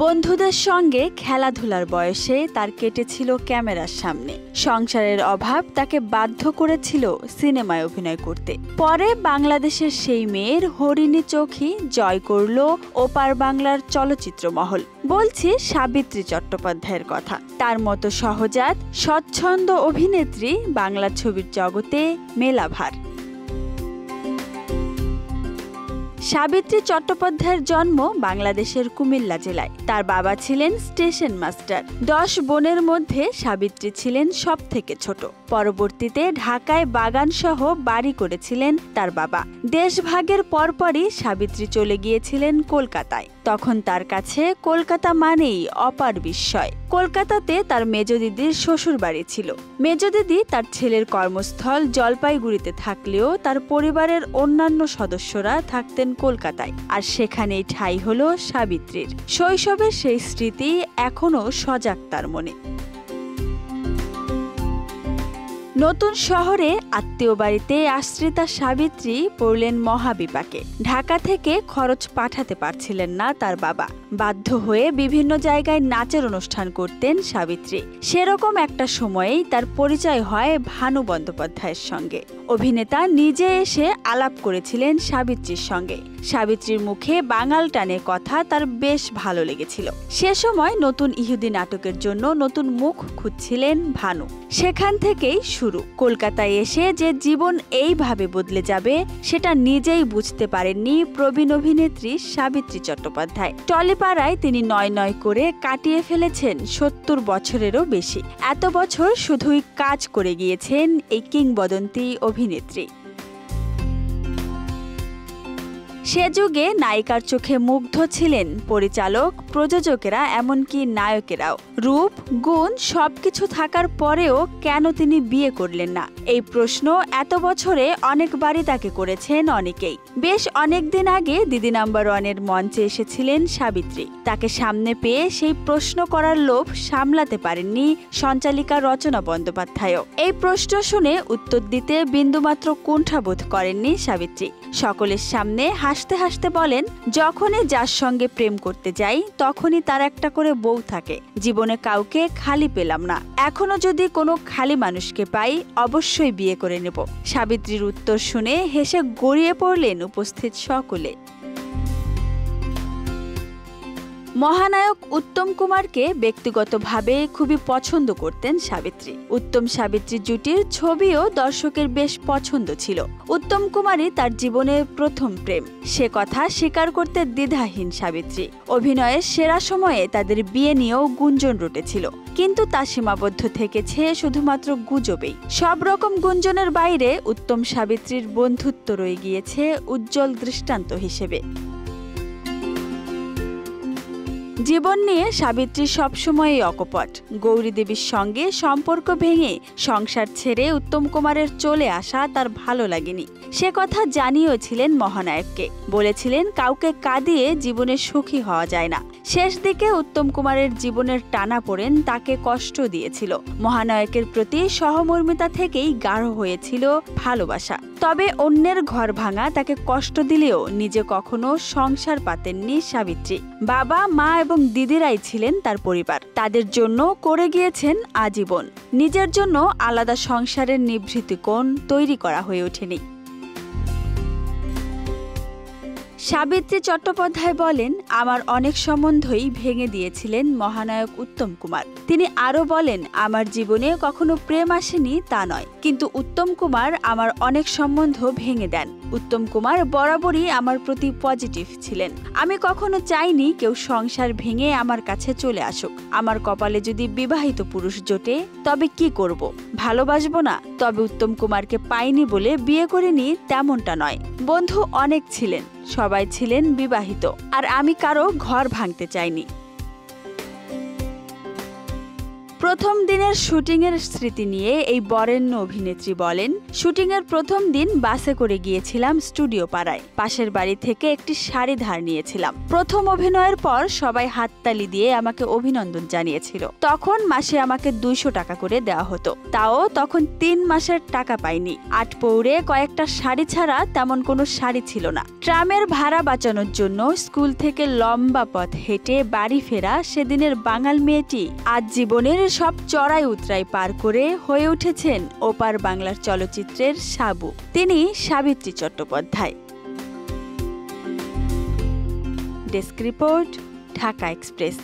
বন্ধুদের সঙ্গে খেলাধুলার বয়সে তার কেটেছিল ক্যামেরার সামনে। সংসারের অভাব তাকে বাধ্য করেছিল সিনেমায় অভিনয় করতে। পরে বাংলাদেশের সেই মেয়ের হরিণী চোখই জয় করল ওপার বাংলার চলচ্চিত্র মহল। বলছি সাবিত্রী চট্টোপাধ্যায়ের কথা। তার মতো সহজাত স্বচ্ছন্দ অভিনেত্রী বাংলা ছবির জগতে মেলাভার। সাবিত্রী চট্টোপাধ্যায়ের জন্ম বাংলাদেশের কুমিল্লা জেলায়। তার বাবা ছিলেন স্টেশন মাস্টার। 10 বোনের মধ্যে সাবিত্রী ছিলেন সবথেকে ছোট। পরবর্তীতে ঢাকায় বাগান সহ বাড়ি করেছিলেন তার বাবা। দেশভাগের পরপরই সাবিত্রী চলে গিয়েছিলেন কলকাতায়। তখন তার কাছে কলকাতা মানেই অপার বিস্ময়। কলকাতাতে তার মেজ দিদির শ্বশুর বাড়ি ছিল। মেজ দিদি তার ছেলের কর্মস্থল জলপাইগুড়িতে থাকলেও তার পরিবারের অন্যান্য সদস্যরা থাকতেন কলকাতায়, আর সেখানেই ঠাঁই হলো সাবিত্রীর। শৈশবের সেই স্মৃতি এখনো সজাগ তার মনে। নতুন শহরে আত্মীয় বাড়িতে আশ্রিতা সাবিত্রী পড়লেন মহাবিপাকে। ঢাকা থেকে খরচ পাঠাতে পারছিলেন না তার বাবা। বাধ্য হয়ে বিভিন্ন জায়গায় নাচের অনুষ্ঠান করতেন সাবিত্রী। সেরকম একটা সময়েই তার পরিচয় হয় ভানু বন্দ্যোপাধ্যায়ের সঙ্গে। অভিনেতা নিজে এসে আলাপ করেছিলেন সাবিত্রীর সঙ্গে। সাবিত্রীর মুখে বাঙাল টানের কথা তার বেশ ভালো লেগেছিল। সে সময় নতুন ইহুদি নাটকের জন্য নতুন মুখ খুঁজছিলেন ভানু। সেখান থেকেই শুরু। কলকাতায় এসে যে জীবন এইভাবে বদলে যাবে সেটা নিজেই বুঝতে পারেননি প্রবীণ অভিনেত্রী সাবিত্রী চট্টোপাধ্যায়। টলিপাড়ায় তিনি নয় করে কাটিয়ে ফেলেছেন 70 বছরেরও বেশি। এত বছর শুধুই কাজ করে গিয়েছেন এই কিংবদন্তি অভিনেত্রী। সে যুগে নায়িকার চোখে মুগ্ধ ছিলেন পরিচালক, প্রযোজকেরা, এমনকি নায়কেরাও। রূপ, গুণ সবকিছু থাকার পরেও কেন তিনি বিয়ে করলেন না, এই প্রশ্ন এত বছরে অনেকবারই তাকে করেছেন অনেকেই। বেশ অনেকদিন আগে দিদি নাম্বার 1-এর মঞ্চে এসেছিলেন সাবিত্রী। তাকে সামনে পেয়ে সেই প্রশ্ন করার লোভ সামলাতে পারেননি সঞ্চালিকা রচনা বন্দ্যোপাধ্যায়ও। এই প্রশ্ন শুনে উত্তর দিতে বিন্দুমাত্র কুণ্ঠাবোধ করেননি সাবিত্রী। সকলের সামনে হাসতে হাসতে বলেন, যখনই যার সঙ্গে প্রেম করতে যাই তখনই তার একটা করে বউ থাকে। জীবনে কাউকে খালি পেলাম না। এখনো যদি কোনো খালি মানুষকে পাই অবশ্যই বিয়ে করে নেব। সাবিত্রীর উত্তর শুনে হেসে গড়িয়ে পড়লেন উপস্থিত সকলে। মহানায়ক উত্তম কুমারকে ব্যক্তিগতভাবে খুবই পছন্দ করতেন সাবিত্রী। উত্তম সাবিত্রী জুটির ছবিও দর্শকের বেশ পছন্দ ছিল। উত্তম কুমারই তার জীবনের প্রথম প্রেম, সে কথা স্বীকার করতে দ্বিধাহীন সাবিত্রী। অভিনয়ের সেরা সময়ে তাদের বিয়ে নিয়েও গুঞ্জন রটেছিল, কিন্তু তা সীমাবদ্ধ থেকেছে শুধুমাত্র গুজবেই। সব রকম গুঞ্জনের বাইরে উত্তম সাবিত্রীর বন্ধুত্ব রয়ে গিয়েছে উজ্জ্বল দৃষ্টান্ত হিসেবে। জীবন নিয়ে সাবিত্রী সবসময়ই অকপট। গৌরী দেবীর সঙ্গে সম্পর্ক ভেঙে সংসার ছেড়ে উত্তম কুমারের চলে আসা তার ভালো লাগেনি। সে কথা জানিয়েছিলেন মহানায়ককে। বলেছিলেন কাউকে কাঁদিয়ে জীবনে সুখী হওয়া যায় না। শেষ দিকে উত্তম কুমারের জীবনের টানাপোড়েন তাকে কষ্ট দিয়েছিল। মহানায়কের প্রতি সহমর্মিতা থেকেই গাঢ় হয়েছিল ভালোবাসা। তবে অন্যের ঘর ভাঙা তাকে কষ্ট দিলেও নিজে কখনো সংসার পাতেননি সাবিত্রী। বাবা, মা এবং দিদিরাই ছিলেন তার পরিবার। তাদের জন্য করে গিয়েছেন আজীবন। নিজের জন্য আলাদা সংসারের নিভৃত কোণ তৈরি করা হয়ে ওঠেনি। সাবিত্রী চট্টোপাধ্যায় বলেন, আমার অনেক সম্বন্ধই ভেঙে দিয়েছিলেন মহানায়ক উত্তম কুমার। তিনি আরও বলেন, আমার জীবনে কখনো প্রেম আসেনি তা নয়, কিন্তু উত্তম কুমার আমার অনেক সম্বন্ধ ভেঙে দেন। উত্তম কুমার বরাবরই আমার প্রতি পজিটিভ ছিলেন। আমি কখনো চাইনি কেউ সংসার ভেঙে আমার কাছে চলে আসুক। আমার কপালে যদি বিবাহিত পুরুষ জোটে তবে কি করব? ভালোবাসবো না? তবে উত্তম কুমারকে পাইনি বলে বিয়ে করিনি তেমনটা নয়। বন্ধু অনেক ছিলেন, সবাই ছিলেন বিবাহিত, আর আমি কারো ঘর ভাঙতে চাইনি। প্রথম দিনের শুটিংয়ের স্মৃতি নিয়ে এই বরেণ্য অভিনেত্রী বলেন, শুটিংয়ের প্রথম দিন বাসে করে গিয়েছিলাম স্টুডিও পাড়ায়। পাশের বাড়ি থেকে একটি শাড়ি ধার নিয়েছিলাম। প্রথম অভিনয়ের পর সবাই হাততালি দিয়ে আমাকে অভিনন্দন জানিয়েছিল। তখন মাসে আমাকে 200 টাকা করে দেওয়া হতো, তাও তখন 3 মাসের টাকা পাইনি। আটপৌরে কয়েকটা শাড়ি ছাড়া তেমন কোনো শাড়ি ছিল না। ট্রামের ভাড়া বাঁচানোর জন্য স্কুল থেকে লম্বা পথ হেঁটে বাড়ি ফেরা সেদিনের বাঙাল মেয়েটি আজ জীবনের সব চড়াই উতরাই পার করে হয়ে উঠেছেন ওপার বাংলার চলচ্চিত্রের সাবু। তিনি Savitri Chattopadhyay. Desk report, Dhaka express.